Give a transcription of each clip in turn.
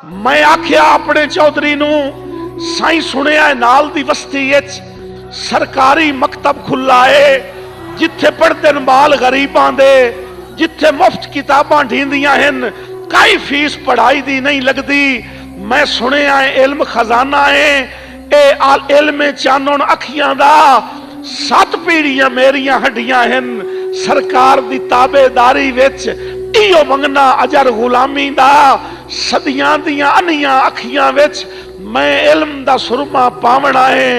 मैं आख्या अपने चौधरी नू साई सुनिया नाल दी बस्ती सरकारी मकतब खुला है जिथे पढ़ते बाल गरीबां दे, जिथे मुफ्त किताबां ढींदियां हन, कई फीस पढ़ाई दी नहीं लगती। मैं सुनिया है इल्म खजाना है, ए इल्म चानन अखियां दा 7 पीढ़ियां मेरियां हड्डियां हन। सरकार दी ताबेदारी विच इहो मंगना अजर गुलामी दा, सदियां दियां अनियां अखियां विच मैं इल्म दा सुरमा पावना है,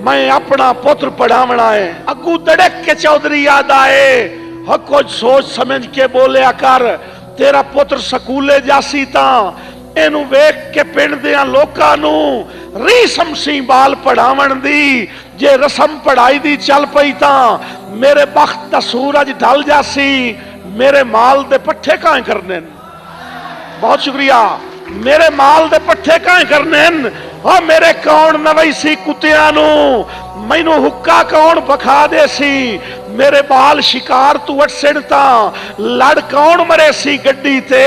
मैं अपना पुत्र पढ़ावना है। अगू दड़क के चौधरी याद आए, हो कुछ सोच समझ के बोलिया कर, तेरा पुत्र स्कूले जासी ता एनू वेख के पिंड दियां लोकां नू रीसम सी बाल पढ़ावन दी, जे रसम पढ़ाई दी चल पई ता मेरे बख्त दा सूरज ढल जासी, मेरे माल दे पट्ठे कां करने। बहुत शुक्रिया। मेरे माल दे पट्ठे कां करने, और मेरे कौन नवैसी कुत्तियां नू मैनू हुक्का कौन बखा दे सी, मेरे बाल शिकार तू अट सिड़ता लड़ कौन मरे सी गड्डी ते,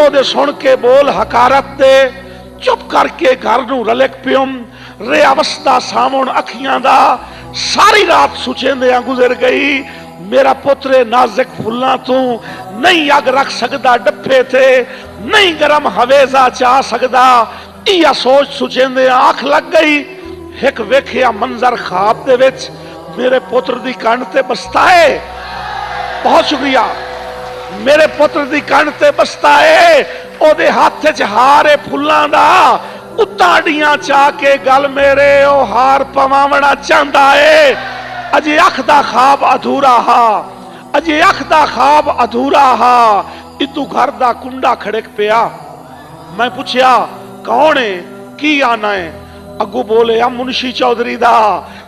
ओदे सुन के बोल हकारत दे। चुप करके घर नू रलक पियम रे अवस्था सामण अखियां दा, सारी रात सुचेंदियां गुजर गई। मेरा पुत्र नाजुक फुल्लां तू नहीं अग रख सकदा डफे थे, नहीं गरम हवेजा चा सकदा। इया सोच सुचेंदे आंख लग गई। एक वेखिया मंजर ख्वाब दे विच मेरे पुत्र दी कंध ते बसता है। बहुत शुक्रिया। मेरे पुत्र दी कंध ते बसता है, ओदे हाथ च हार है फुल्लां दा, उताड़ियां चा के गल मेरे ओ हार पवावना चाहता है। अजे अख दा ख्वाब अधूरा हा, अजे अख दा ख्वाब अधूरा हा। इतू घर दा कुंडा खड़क पिया। मैं पूछया कौन है, की आना है? अगू बोले आ मुंशी चौधरी दा,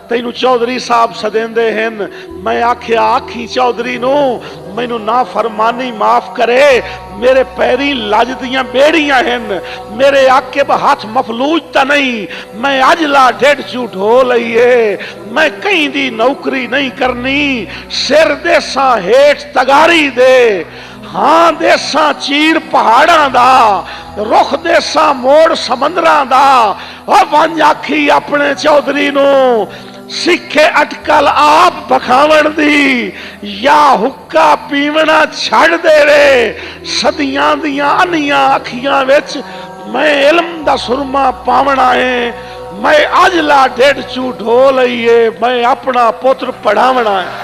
तैनू चौधरी साहब सदेंदे हन। मैं आख्या आखी चौधरी नू मैनू ना फरमानी माफ करे, मेरे पैरी लज दियां बेड़ियां हन, मेरे आके हाथ मफलूज ता नहीं, मैं अजला डेढ़ झूठ हो लईए, मैं कहीं दी नौकरी नहीं करनी, सिर देसा हेठ तगारी दे, हाँ देसा चीर पहाड़ां दा, रुख देसा मोड़ समंदरां दा। और वंज आखी अपने चौधरी नू सिखे अटकल आप बखावन दी, या हुक्का पीवना छड़ दे रे। सदियां दियां अनियां अखियां विच मैं इल्म दा सुरमा पावना है, मैं अजला डेढ़ झूठ हो लईए, मैं अपना पुत्र पढ़ावना है।